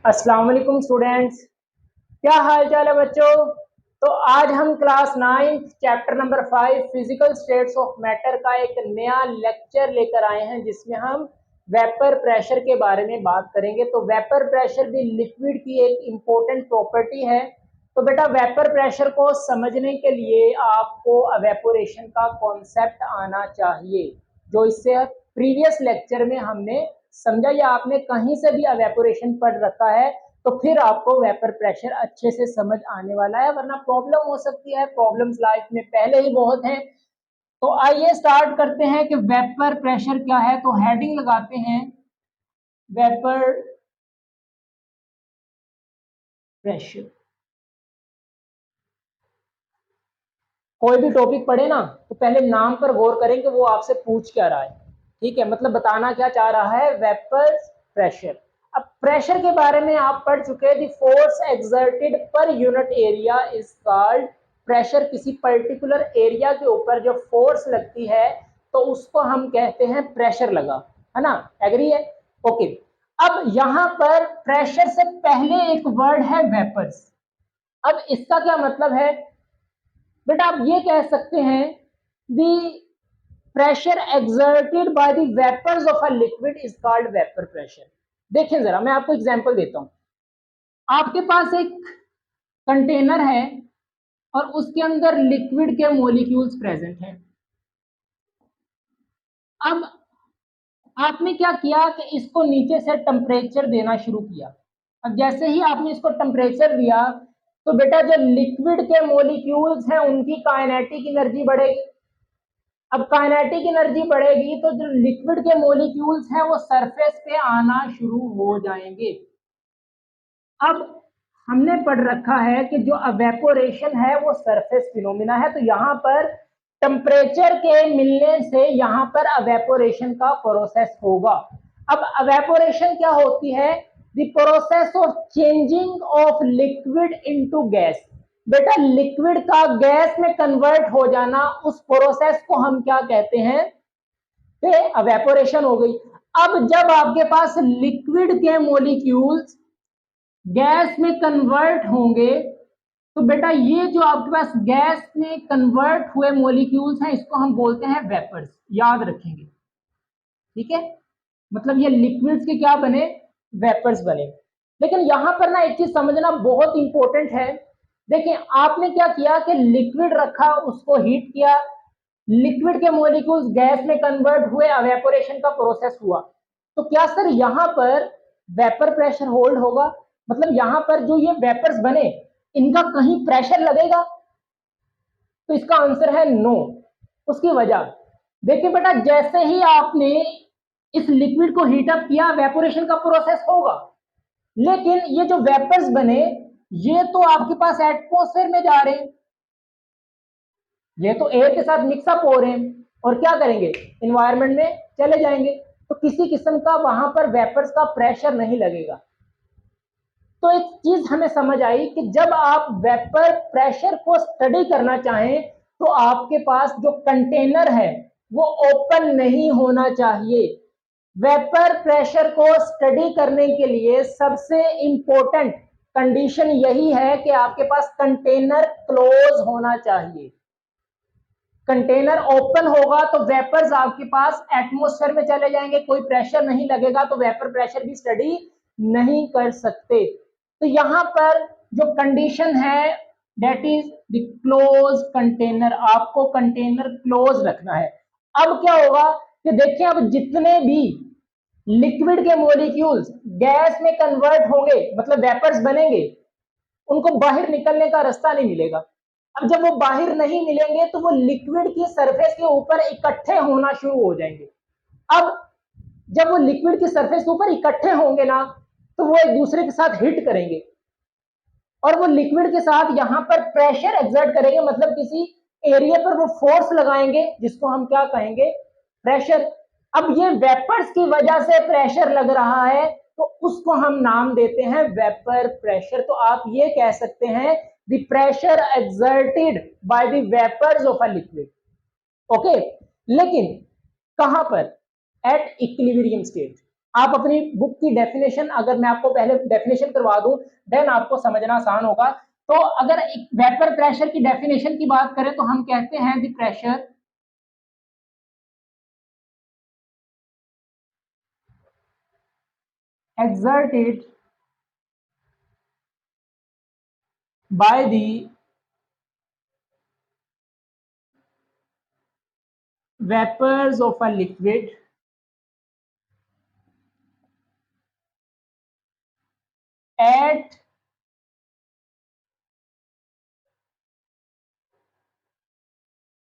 अस्सलाम वालेकुम स्टूडेंट्स, क्या हाल चाल है बच्चों। तो आज हम class 9 chapter number 5 physical states of matter का एक नया लेक्चर लेकर आए हैं जिसमें हम वेपर प्रेशर के बारे में बात करेंगे। तो वेपर प्रेशर भी लिक्विड की एक इम्पोर्टेंट प्रॉपर्टी है। तो बेटा वेपर प्रेशर को समझने के लिए आपको एवेपोरेशन का कॉन्सेप्ट आना चाहिए, जो इससे प्रीवियस लेक्चर में हमने समझा या आपने कहीं से भी एवेपोरेशन पढ़ रखा है तो फिर आपको वेपर प्रेशर अच्छे से समझ आने वाला है, वरना प्रॉब्लम हो सकती है। प्रॉब्लम्स लाइफ में पहले ही बहुत हैं। तो आइए स्टार्ट करते हैं कि वेपर प्रेशर क्या है। तो हेडिंग लगाते हैं वेपर प्रेशर। कोई भी टॉपिक पढ़े ना तो पहले नाम पर गौर करें कि वो आपसे पूछ क्या रहा है। ठीक है, मतलब बताना क्या चाह रहा है, वेपर प्रेशर। अब प्रेशर के बारे में आप पढ़ चुके हैं, the force exerted per unit area is called pressure. किसी पर्टिकुलर एरिया के ऊपर जो फोर्स लगती है तो उसको हम कहते हैं प्रेशर लगा, है ना। एग्री है? ओके। अब यहां पर प्रेशर से पहले एक वर्ड है वेपर्स। अब इसका क्या मतलब है बेटा, आप ये कह सकते हैं the pressure exerted by the vapours of a liquid is called vapour pressure. देखें जरा, मैं आपको एग्जांपल देता हूं। आपके पास एक कंटेनर है और उसके अंदर लिक्विड के मॉलिक्यूल्स प्रेजेंट हैं। अब आपने क्या किया कि इसको नीचे से टेम्परेचर देना शुरू किया। अब जैसे ही आपने इसको टेम्परेचर दिया तो बेटा जो लिक्विड के मॉलिक्यूल्स हैं उनकी काइनेटिक एनर्जी बढ़ेगी। अब काइनेटिक एनर्जी बढ़ेगी तो जो लिक्विड के मॉलिक्यूल्स हैं वो सरफेस पे आना शुरू हो जाएंगे। अब हमने पढ़ रखा है कि जो एवेपोरेशन है वो सरफेस फिनोमिना है। तो यहाँ पर टेम्परेचर के मिलने से यहाँ पर एवेपोरेशन का प्रोसेस होगा। अब एवेपोरेशन क्या होती है? The process of changing of liquid into gas. बेटा लिक्विड का गैस में कन्वर्ट हो जाना, उस प्रोसेस को हम क्या कहते हैं? एवेपोरेशन हो गई। अब जब आपके पास लिक्विड के मॉलिक्यूल्स गैस में कन्वर्ट होंगे तो बेटा ये जो आपके पास गैस में कन्वर्ट हुए मॉलिक्यूल्स हैं इसको हम बोलते हैं वेपर्स। याद रखेंगे, ठीक है। मतलब ये लिक्विड्स के क्या बने? वेपर्स बने। लेकिन यहां पर ना एक चीज समझना बहुत इंपॉर्टेंट है। देखिए आपने क्या किया कि लिक्विड रखा, उसको हीट किया, लिक्विड के मॉलिक्यूल्स गैस में कन्वर्ट हुए, एवेपोरेशन का प्रोसेस हुआ। तो क्या सर यहां पर वेपर प्रेशर होल्ड होगा? मतलब यहां पर जो ये वेपर्स बने इनका कहीं प्रेशर लगेगा? तो इसका आंसर है नो। उसकी वजह देखिए बेटा, जैसे ही आपने इस लिक्विड को हीट अप किया वेपोरेशन का प्रोसेस होगा, लेकिन ये जो वेपर्स बने ये तो आपके पास एटमॉस्फेयर में जा रहे हैं, ये तो एयर के साथ मिक्सअप हो रहे हैं और क्या करेंगे? इन्वायरमेंट में चले जाएंगे। तो किसी किस्म का वहां पर वेपर्स का प्रेशर नहीं लगेगा। तो एक चीज हमें समझ आई कि जब आप वेपर प्रेशर को स्टडी करना चाहें तो आपके पास जो कंटेनर है वो ओपन नहीं होना चाहिए। वेपर प्रेशर को स्टडी करने के लिए सबसे इंपॉर्टेंट कंडीशन यही है कि आपके पास कंटेनर क्लोज होना चाहिए। कंटेनर ओपन होगा तो वेपर्स आपके पास एटमॉस्फेयर में चले जाएंगे, कोई प्रेशर नहीं लगेगा, तो वेपर प्रेशर भी स्टडी नहीं कर सकते। तो यहां पर जो कंडीशन है that is the close container. आपको कंटेनर क्लोज रखना है। अब क्या होगा कि देखिए, अब जितने भी लिक्विड के मॉलिक्यूल्स गैस में कन्वर्ट होंगे, मतलब वेपर्स बनेंगे, उनको बाहर निकलने का रास्ता नहीं मिलेगा। अब जब वो बाहर नहीं मिलेंगे तो वो लिक्विड की सरफेस के ऊपर इकट्ठे होना शुरू हो जाएंगे। अब जब वो लिक्विड की सरफेस के ऊपर इकट्ठे होंगे ना तो वो एक दूसरे के साथ हिट करेंगे और वो लिक्विड के साथ यहां पर प्रेशर एक्सर्ट करेंगे, मतलब किसी एरिया पर वो फोर्स लगाएंगे जिसको हम क्या कहेंगे? प्रेशर। अब ये वेपर्स की वजह से प्रेशर लग रहा है तो उसको हम नाम देते हैं वेपर प्रेशर। तो आप ये कह सकते हैं the pressure exerted by the vapours of a liquid. Okay, लेकिन कहां पर? At equilibrium state. आप अपनी बुक की डेफिनेशन, अगर मैं आपको पहले डेफिनेशन करवा दूं देन आपको समझना आसान होगा। तो अगर वेपर प्रेशर की डेफिनेशन की बात करें तो हम कहते हैं the pressure exerted by the vapors of a liquid at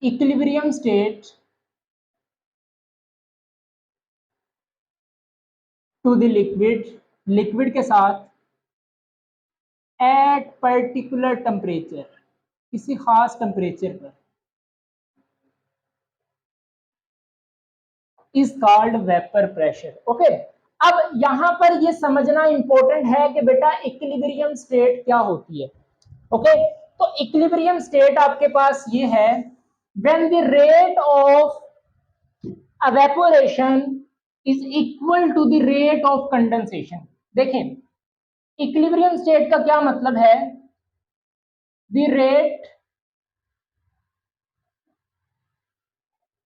equilibrium state to the liquid के साथ at particular temperature, किसी खास टेम्परेचर पर, is called vapour pressure. Okay, अब यहां पर ये समझना इंपॉर्टेंट है कि बेटा इक्विलिब्रियम स्टेट क्या होती है। ओके, तो इक्विलिब्रियम स्टेट आपके पास ये है when the rate of evaporation is equal to the rate of condensation। देखें, इक्विलिब्रियम स्टेट का क्या मतलब है, the rate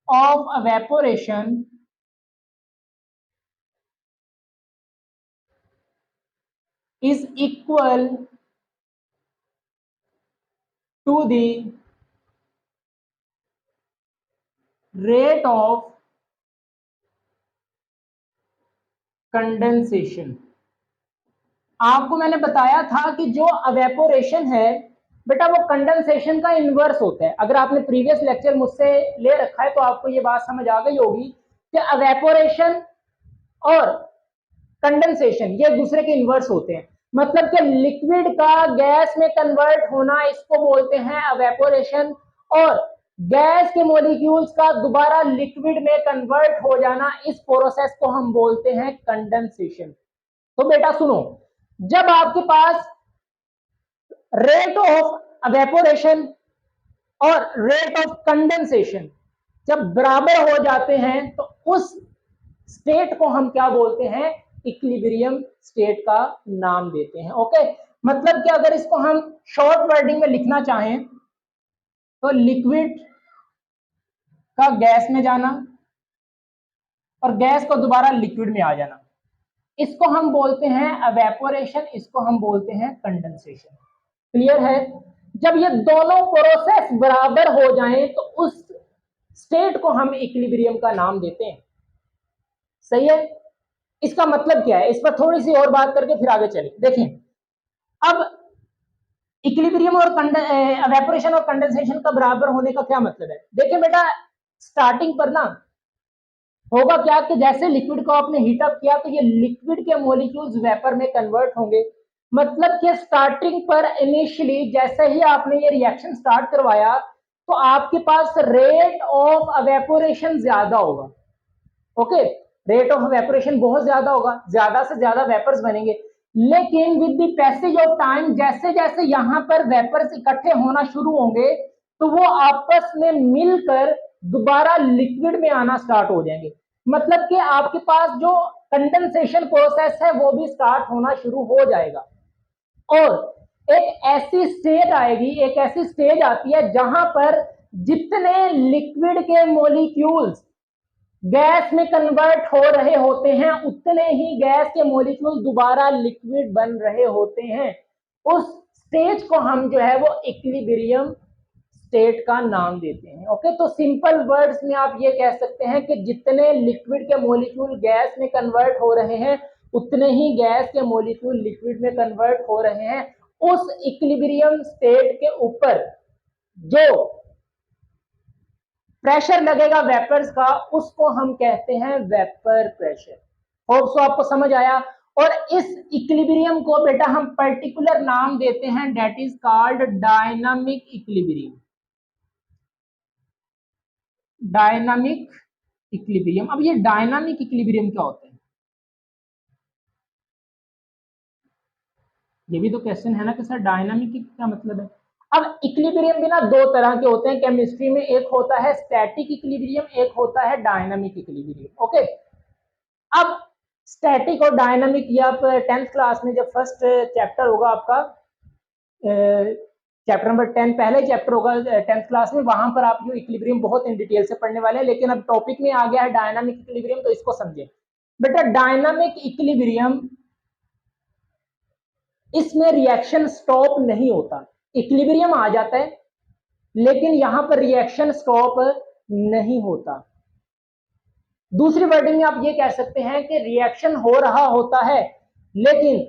of evaporation is equal to the rate of condensation. आपको मैंने बताया था कि जो अवेपोरेशन है बेटा वो कंडेंसेशन का इनवर्स होता है। अगर आपने प्रीवियस लेक्चर मुझसे ले रखा है तो आपको ये बात समझ आ गई होगी कि अवेपोरेशन और कंडेंसेशन ये एक दूसरे के इनवर्स होते हैं। मतलब कि लिक्विड का गैस में कन्वर्ट होना इसको बोलते हैं अवेपोरेशन, और गैस के मॉलिक्यूल्स का दोबारा लिक्विड में कन्वर्ट हो जाना इस प्रोसेस को हम बोलते हैं कंडेंसेशन। तो बेटा सुनो, जब आपके पास रेट ऑफ अवेपोरेशन और रेट ऑफ कंडेंसेशन जब बराबर हो जाते हैं तो उस स्टेट को हम क्या बोलते हैं, इक्विलिब्रियम स्टेट का नाम देते हैं। ओके, मतलब कि अगर इसको हम शॉर्ट वर्डिंग में लिखना चाहें तो लिक्विड का गैस में जाना और गैस को दोबारा लिक्विड में आ जाना, इसको हम बोलते हैं एवेपोरेशन, इसको हम बोलते हैं कंडेंसेशन। क्लियर है? जब ये दोनों प्रोसेस बराबर हो जाएं तो उस स्टेट को हम इक्विलिब्रियम का नाम देते हैं। सही है? इसका मतलब क्या है, इस पर थोड़ी सी और बात करके फिर आगे चलें। देखें, अब इक्विलिब्रियम और एवेपोरेशन और कंडेंसेशन का बराबर होने का क्या मतलब है। देखिए बेटा, स्टार्टिंग पर ना होगा क्या कि जैसे लिक्विड को आपने हीट अप किया तो ये लिक्विड के मॉलिक्यूल्स वेपर में कन्वर्ट होंगे। मतलब कि स्टार्टिंग पर इनिशियली जैसे ही आपने ये रिएक्शन स्टार्ट करवाया तो आपके पास रेट ऑफ एवेपोरेशन ज्यादा होगा। ओके, रेट ऑफ एवेपोरेशन बहुत ज्यादा होगा, ज्यादा से ज्यादा वेपर्स बनेंगे। लेकिन with the passage of time जैसे जैसे यहां पर वेपर्स इकट्ठे होना शुरू होंगे तो वो आपस में मिलकर दोबारा लिक्विड में आना स्टार्ट हो जाएंगे। मतलब कि आपके पास जो कंडेंसेशन प्रोसेस है वो भी स्टार्ट होना शुरू हो जाएगा और एक ऐसी स्टेज आएगी, एक ऐसी स्टेज आती है जहां पर जितने लिक्विड के मॉलिक्यूल्स गैस में कन्वर्ट हो रहे होते हैं उतने ही गैस के मॉलिक्यूल दोबारा लिक्विड बन रहे होते हैं। उस स्टेज को हम जो है वो इक्विलिब्रियम स्टेट का नाम देते हैं। ओके, तो सिंपल वर्ड्स में आप ये कह सकते हैं कि जितने लिक्विड के मॉलिक्यूल गैस में कन्वर्ट हो रहे हैं उतने ही गैस के मॉलिक्यूल लिक्विड में कन्वर्ट हो रहे हैं। उस इक्विलिब्रियम स्टेट के ऊपर जो प्रेशर लगेगा वेपर्स का उसको हम कहते हैं वेपर प्रेशर। होप सो आपको समझ आया। और इस इक्विलिब्रियम को बेटा हम पर्टिकुलर नाम देते हैं, that is called dynamic equilibrium. Dynamic equilibrium. अब ये डायनामिक इक्विलिब्रियम क्या होता है, ये भी तो क्वेश्चन है ना कि सर डायनामिक क्या मतलब है। अब इक्विलिब्रियम भी ना दो तरह के होते हैं केमिस्ट्री में, एक होता है स्टैटिक इक्विलिब्रियम, एक होता है डायनामिक इक्विलिब्रियम। ओके, अब स्टैटिक और डायनामिक, ये आप 10th क्लास में जब फर्स्ट चैप्टर होगा आपका, चैप्टर नंबर 10 पहला ही चैप्टर होगा 10th क्लास में, वहां पर आप जो इक्विलिब्रियम बहुत इन डिटेल से पढ़ने वाले हैं। लेकिन अब टॉपिक में आ गया है डायनामिक इक्विलिब्रियम, तो इसको समझें बेटा। डायनामिक इक्विलिब्रियम, इसमें रिएक्शन स्टॉप नहीं होता। इक्विलिब्रियम आ जाता है लेकिन यहां पर रिएक्शन स्टॉप नहीं होता। दूसरी वर्डिंग में आप ये कह सकते हैं कि रिएक्शन हो रहा होता है लेकिन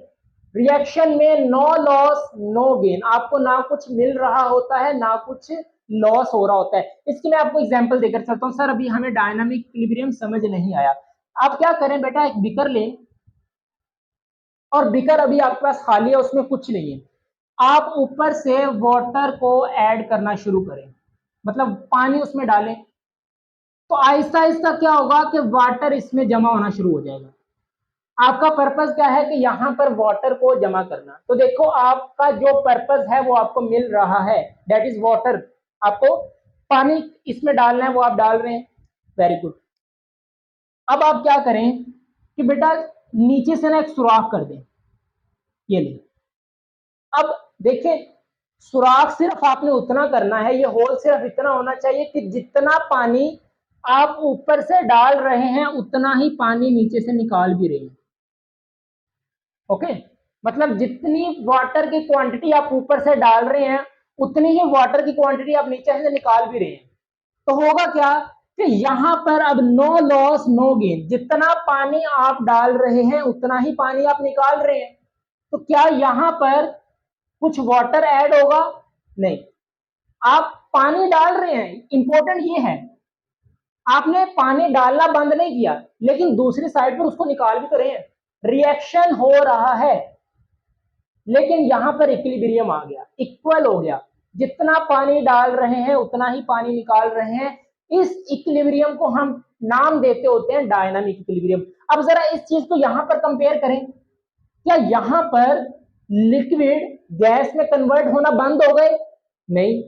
रिएक्शन में नो लॉस नो गेन, आपको ना कुछ मिल रहा होता है ना कुछ लॉस हो रहा होता है। इसकी मैं आपको एग्जांपल देकर चलता हूं। सर अभी हमें डायनामिक इक्विलिब्रियम समझ नहीं आया। आप क्या करें बेटा, एक बीकर लें और बीकर अभी आपके पास खाली है, उसमें कुछ नहीं है। आप ऊपर से वाटर को ऐड करना शुरू करें, मतलब पानी उसमें डालें, तो आहिस्ता आहिस्ता क्या होगा कि वाटर इसमें जमा होना शुरू हो जाएगा। आपका पर्पस क्या है कि यहां पर वाटर को जमा करना। तो देखो आपका जो पर्पस है वो आपको मिल रहा है, दैट इज वाटर। आपको पानी इसमें डालना है, वो आप डाल रहे हैं, वेरी गुड। अब आप क्या करें कि बेटा नीचे से ना एक सुराख कर दें, ये ले। अब देखिए सुराख सिर्फ आपने उतना करना है, ये होल सिर्फ इतना होना चाहिए कि जितना पानी आप ऊपर से डाल रहे हैं उतना ही पानी नीचे से निकाल भी रहे हैं। ओके, मतलब जितनी वाटर की क्वांटिटी आप ऊपर से डाल रहे हैं उतनी ही वाटर की क्वांटिटी आप नीचे से निकाल भी रहे हैं। तो होगा क्या कि यहां पर अब नो लॉस नो गेन, जितना पानी आप डाल रहे हैं उतना ही पानी आप निकाल रहे हैं। तो क्या यहां पर कुछ वाटर ऐड होगा? नहीं, आप पानी डाल रहे हैं। इंपॉर्टेंट ये है, आपने पानी डालना बंद नहीं किया लेकिन दूसरी साइड पर उसको निकाल भी तो रहे हैं। रिएक्शन हो रहा है लेकिन यहां पर इक्विलिब्रियम आ गया, इक्वल हो गया। जितना पानी डाल रहे हैं उतना ही पानी निकाल रहे हैं। इस इक्विलिब्रियम को हम नाम देते होते हैं डायनामिक इक्विलिब्रियम। अब जरा इस चीज को यहां पर कंपेयर करें, क्या यहां पर लिक्विड गैस में कन्वर्ट होना बंद हो गए? नहीं,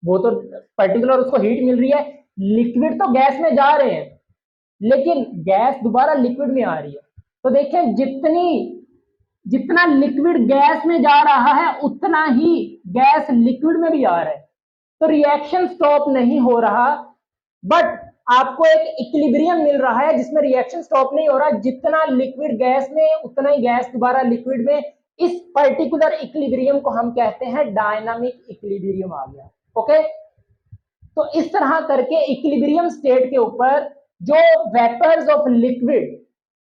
वो तो पर्टिकुलर उसको हीट मिल रही है। लिक्विड तो गैस में जा रहे हैं लेकिन गैस दोबारा लिक्विड में आ रही है। तो देखें जितना लिक्विड गैस में जा रहा है उतना ही गैस लिक्विड में भी आ रहा है। तो रिएक्शन स्टॉप नहीं हो रहा, बट आपको एक इक्विलिब्रियम मिल रहा है जिसमें रिएक्शन स्टॉप नहीं हो रहा। जितना लिक्विड गैस में उतना ही गैस दोबारा लिक्विड में। इस पर्टिकुलर इक्विलिब्रियम को हम कहते हैं डायनामिक इक्विलिब्रियम आ गया। ओके, तो इस तरह करके इक्विलिब्रियम स्टेट के ऊपर जो वेपर्स ऑफ लिक्विड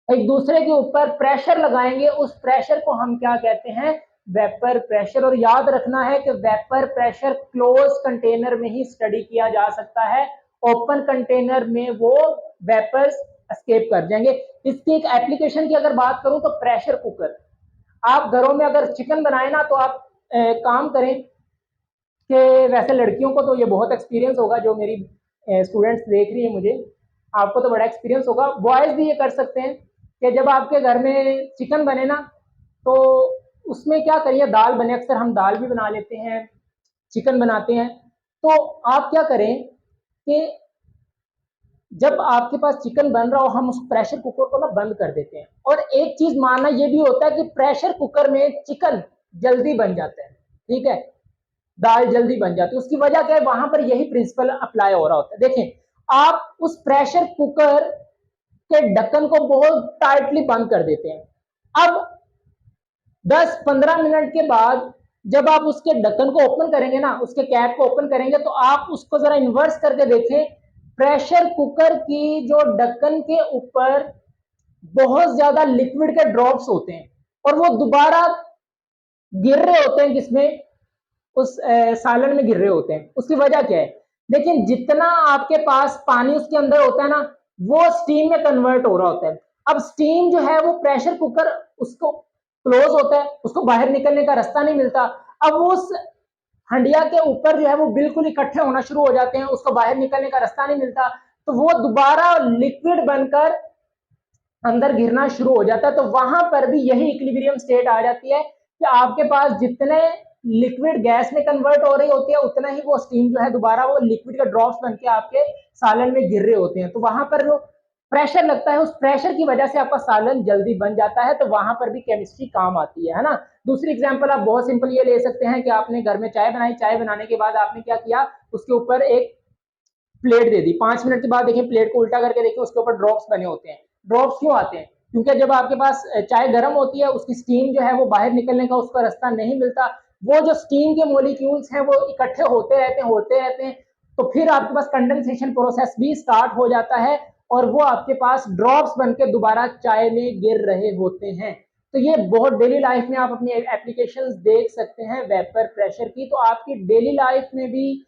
एक दूसरे के ऊपर प्रेशर लगाएंगे, उस प्रेशर को हम क्या कहते हैं? Vapour pressure. और याद रखना है कि वेपर प्रेशर क्लोज कंटेनर में ही स्टडी किया जा सकता है, ओपन कंटेनर में वो वेपर्स एस्केप कर जाएंगे। इसकी एक एप्लीकेशन की अगर बात करूं तो प्रेशर कुकर। आप घरों में अगर चिकन बनाए ना तो आप काम करें कि, वैसे लड़कियों को तो ये बहुत एक्सपीरियंस होगा, जो मेरी स्टूडेंट्स देख रही है मुझे, आपको तो बड़ा एक्सपीरियंस होगा। बॉयज भी ये कर सकते हैं कि जब आपके घर में चिकन बने ना तो उसमें क्या करिए, दाल बने, अक्सर हम दाल भी बना लेते हैं, चिकन बनाते हैं। तो आप क्या करें कि जब आपके पास चिकन बन रहा हो हम उस प्रेशर कुकर को ना बंद कर देते हैं। और एक चीज मानना ये भी होता है कि प्रेशर कुकर में चिकन जल्दी बन जाता है, ठीक है, दाल जल्दी बन जाती है। उसकी वजह क्या है? वहां पर यही प्रिंसिपल अप्लाई हो रहा होता है। देखें आप उस प्रेशर कुकर के ढक्कन को बहुत टाइटली बंद कर देते हैं। अब 10-15 मिनट के बाद जब आप उसके ढक्कन को ओपन करेंगे ना, उसके कैप को ओपन करेंगे, तो आप उसको जरा इन्वर्स करके देखें। प्रेशर कुकर की जो ढक्कन के ऊपर बहुत ज्यादा लिक्विड के ड्रॉप्स होते हैं और वो दोबारा गिर रहे होते हैं, किसमें? उस सालन में गिर रहे होते हैं। उसकी वजह क्या है? लेकिन जितना आपके पास पानी उसके अंदर होता है ना, वो स्टीम में कन्वर्ट हो रहा होता है। अब स्टीम जो है वो प्रेशर कुकर उसको क्लोज होता है, उसको बाहर निकलने का रास्ता नहीं मिलता। अब उस हंडिया के ऊपर जो है वो बिल्कुल इकट्ठे होना शुरू हो जाते हैं, उसको बाहर निकलने का रास्ता नहीं मिलता, तो वो दोबारा लिक्विड बनकर अंदर गिरना शुरू हो जाता है। तो वहां पर भी यही इक्विलिब्रियम स्टेट आ जाती है कि आपके पास जितने लिक्विड गैस में कन्वर्ट हो रही होती है उतना ही वो स्टीम जो है दोबारा वो लिक्विड का ड्रॉप्स बन के आपके सालन में गिर रहे होते हैं। तो वहां पर जो प्रेशर लगता है, उस प्रेशर की वजह से आपका सालन जल्दी बन जाता है, तो वहां पर भी केमिस्ट्री काम आती है ना। दूसरी एग्जांपल आप बहुत सिंपल ये ले सकते हैं कि आपने घर में चाय बनाई, चाय बनाने के बाद आपने क्या किया, उसके ऊपर एक प्लेट दे दी, 5 मिनट के बाद देखिए प्लेट को उल्टा करके देखिए उसके ऊपर ड्रॉप्स बने होते हैं। ड्रॉप्स क्यों आते हैं? क्योंकि जब आपके पास चाय गर्म होती है, उसकी स्टीम जो है वो बाहर निकलने का उसका रास्ता नहीं मिलता, वो जो स्टीम के मॉलिक्यूल्स हैं वो इकट्ठे होते रहते हैं, तो फिर आपके पास कंडेंसेशन प्रोसेस भी स्टार्ट हो जाता है और वो आपके पास ड्रॉप्स बनकर दोबारा चाय में गिर रहे होते हैं। तो ये बहुत डेली लाइफ में आप अपनी एप्लीकेशंस देख सकते हैं वेपर प्रेशर की, तो आपकी डेली लाइफ में भी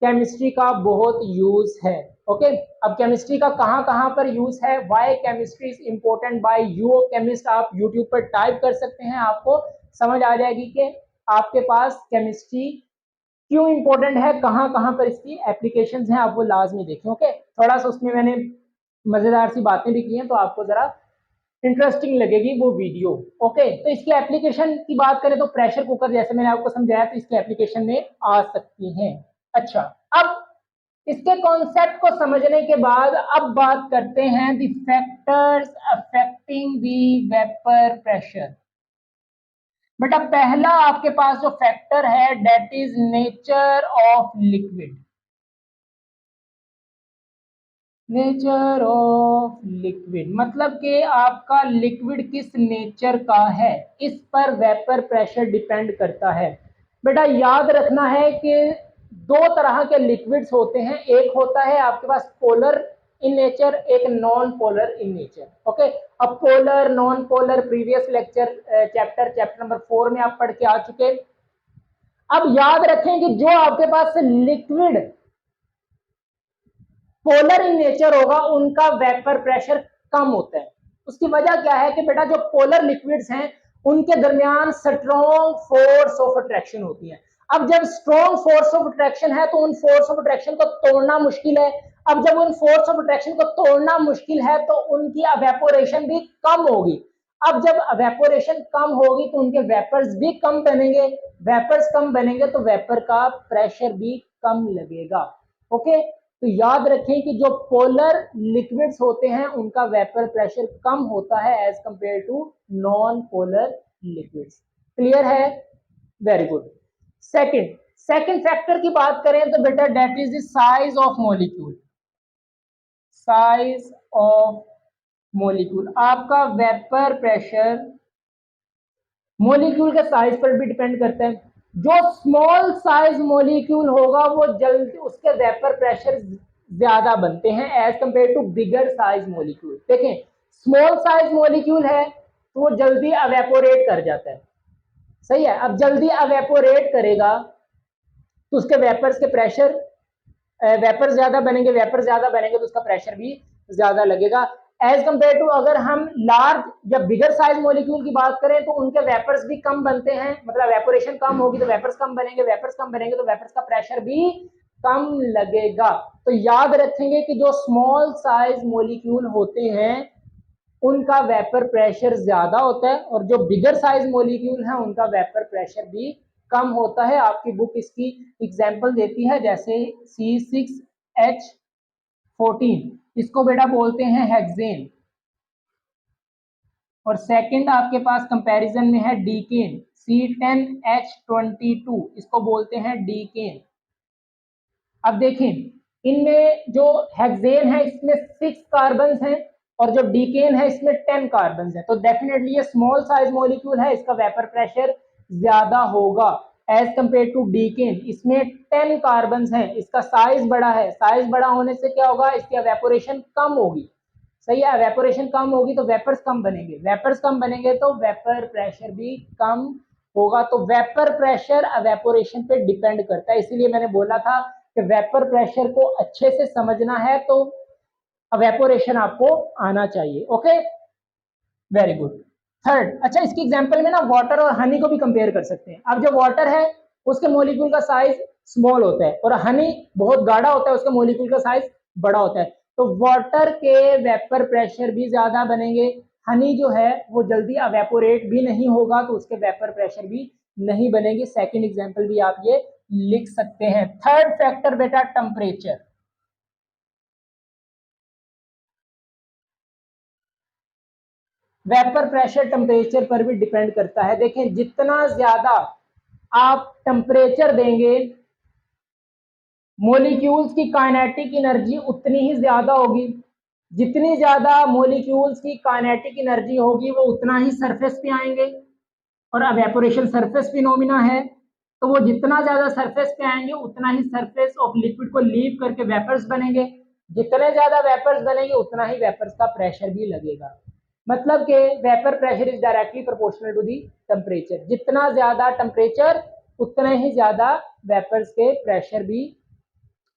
केमिस्ट्री का बहुत यूज है। ओके, अब केमिस्ट्री का कहां कहां पर यूज है, why chemistry is important by you chemist, आप यूट्यूब पर टाइप कर सकते हैं, आपको समझ आ जाएगी कि आपके पास केमिस्ट्री क्यों इंपॉर्टेंट है, कहां कहां पर इसकी एप्लीकेशंस हैं, आप वो लाजमी देखें। ओके, थोड़ा सा उसमें मैंने मजेदार सी बातें भी की हैं, तो आपको जरा इंटरेस्टिंग लगेगी वो वीडियो। ओके, तो इसकी एप्लीकेशन की बात करें तो प्रेशर कुकर जैसे मैंने आपको समझाया, तो इसकी एप्लीकेशन में आ सकती हैं। अच्छा, अब इसके कॉन्सेप्ट को समझने के बाद अब बात करते हैं the factors affecting the vapour pressure. बेटा पहला आपके पास जो फैक्टर है that is nature of liquid. Nature of liquid मतलब कि आपका लिक्विड किस नेचर का है, इस पर वेपर प्रेशर डिपेंड करता है। बेटा याद रखना है कि दो तरह के लिक्विड्स होते हैं, एक होता है आपके पास पोलर इन नेचर, एक non polar in nature. Okay, अब polar non polar previous lecture chapter number 4 में आप पढ़ के आ चुके। अब याद रखें कि जो आपके पास लिक्विड पोलर इन नेचर होगा उनका वेपर प्रेशर कम होता है। उसकी वजह क्या है कि बेटा जो पोलर लिक्विड्स हैं उनके दरमियान स्ट्रॉन्ग फोर्स ऑफ अट्रैक्शन होती है। अब जब स्ट्रॉन्ग फोर्स ऑफ अट्रैक्शन है तो उन फोर्स ऑफ अट्रैक्शन को तोड़ना मुश्किल है। अब जब उन फोर्स ऑफ अट्रैक्शन को तोड़ना मुश्किल है तो उनकी अवेपोरेशन भी कम होगी। अब जब अवेपोरेशन कम होगी तो उनके वेपर्स भी कम बनेंगे, वेपर्स कम बनेंगे तो वेपर का प्रेशर भी कम लगेगा। ओके, तो याद रखें कि जो पोलर लिक्विड्स होते हैं उनका वेपर प्रेशर कम होता है as compare to non polar liquids. Clear है? Very good. सेकंड फैक्टर की बात करें तो बेटा that is the size of molecule. Size of molecule, आपका वेपर प्रेशर मॉलिक्यूल के साइज पर भी डिपेंड करता है। जो स्मॉल साइज मॉलिक्यूल होगा वो जल्दी उसके वेपर प्रेशर ज्यादा बनते हैं as compare to bigger size molecule. देखें, स्मॉल साइज मॉलिक्यूल है तो वो जल्दी अवेपोरेट कर जाता है, सही है। अब जल्दी अवेपोरेट करेगा तो उसके वेपर्स के प्रेशर वेपर ज्यादा बनेंगे, वेपर ज्यादा बनेंगे तो उसका प्रेशर भी ज्यादा लगेगा एज कंपेयर टू अगर हम लार्ज या बिगर साइज मॉलिक्यूल की बात करें तो उनके वेपर्स भी कम बनते हैं, मतलब वेपोरेशन कम होगी तो वेपर्स कम बनेंगे, वेपर्स कम बनेंगे तो वेपर्स का प्रेशर भी कम लगेगा। तो याद रखेंगे कि जो स्मॉल साइज मॉलिक्यूल होते हैं उनका वेपर प्रेशर ज्यादा होता है और जो बिगर साइज मॉलिक्यूल हैं उनका वेपर प्रेशर भी कम होता है। आपकी बुक इसकी एग्जांपल देती है, जैसे C6H14, इसको बेटा बोलते हैं हेक्सेन, और सेकंड आपके पास कंपैरिजन में है डीकेन, C10H22, इसको बोलते हैं डीकेन। अब देखें इनमें जो हेक्सेन है इसमें 6 कार्बन हैं और जो डीकेन है इसमें 10 कार्बन है, तो डेफिनेटली ये स्मॉल साइज मॉलिक्यूल है, इसका वेपर प्रेशर ज्यादा होगा एज कंपेयर टू डीकेन। इसमें 10 कार्बन हैं, इसका साइज बड़ा है, साइज बड़ा होने से क्या होगा, इसकी एवेपोरेशन कम होगी, सही है। एवेपोरेशन कम होगी तो वेपर्स कम बनेंगे, वेपर्स कम बनेंगे तो वेपर प्रेशर भी कम होगा। तो वेपर प्रेशर एवेपोरेशन पे डिपेंड करता है, इसीलिए मैंने बोला था कि वेपर प्रेशर को अच्छे से समझना है तो एवेपोरेशन आपको आना चाहिए। Okay, very good. थर्ड, अच्छा इसकी एग्जांपल में ना वाटर और हनी को भी कंपेयर कर सकते हैं। अब जो वाटर है उसके मॉलिक्यूल का साइज स्मॉल होता है और हनी बहुत गाढ़ा होता है, उसके मॉलिक्यूल का साइज बड़ा होता है, तो वाटर के वेपर प्रेशर भी ज्यादा बनेंगे, हनी जो है वो जल्दी अवेपोरेट भी नहीं होगा तो उसके वेपर प्रेशर भी नहीं बनेगी। सेकंड एग्जांपल भी आप ये लिख सकते हैं। थर्ड फैक्टर बेटा टेम्परेचर। वेपर प्रेशर टेम्परेचर पर भी डिपेंड करता है। देखें जितना ज्यादा आप टेम्परेचर देंगे मोलिक्यूल्स की काइनेटिक एनर्जी उतनी ही ज्यादा होगी। जितनी ज्यादा मोलिक्यूल्स की काइनेटिक एनर्जी होगी वो उतना ही सरफेस पे आएंगे, और एवेपोरेशन सरफेस फिनोमिना है, तो वो जितना ज्यादा सरफेस पे आएंगे उतना ही सरफेस ऑफ लिक्विड को लीव करके वेपर्स बनेंगे। जितने ज्यादा वेपर्स बनेंगे उतना ही वेपर्स का प्रेशर भी लगेगा। मतलब कि vapour pressure is directly proportional to the temperature. जितना ज्यादा टेम्परेचर उतने ही ज्यादा वेपर्स के प्रेशर भी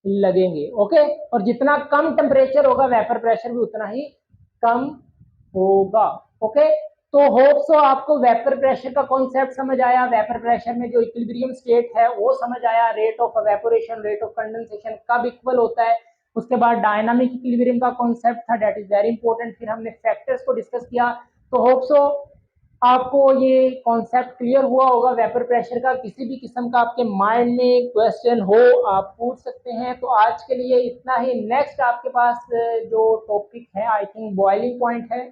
लगेंगे। ओके, और जितना कम टेम्परेचर होगा वेपर प्रेशर भी उतना ही कम होगा। ओके, तो होप सो आपको वेपर प्रेशर का कॉन्सेप्ट समझ आया। वेपर प्रेशर में जो इक्विलिब्रियम स्टेट है वो समझ आया, rate of evaporation rate of condensation कब इक्वल होता है। उसके बाद डायनामिक इक्विलिब्रियम का कॉन्सेप्ट था, दैट इज वेरी इंपॉर्टेंट। फिर हमने फैक्टर्स को डिस्कस किया। तो होप सो आपको ये कॉन्सेप्ट क्लियर हुआ होगा वेपर प्रेशर का। किसी भी किस्म का आपके माइंड में क्वेश्चन हो आप पूछ सकते हैं। तो आज के लिए इतना ही। नेक्स्ट आपके पास जो टॉपिक है आई थिंक बॉइलिंग पॉइंट है,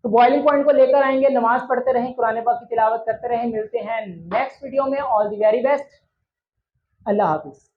तो बॉइलिंग पॉइंट को लेकर आएंगे। नमाज पढ़ते रहें, कुरान पाक की तिलावत करते रहें। मिलते हैं नेक्स्ट वीडियो में। All the very best. Allah Hafiz.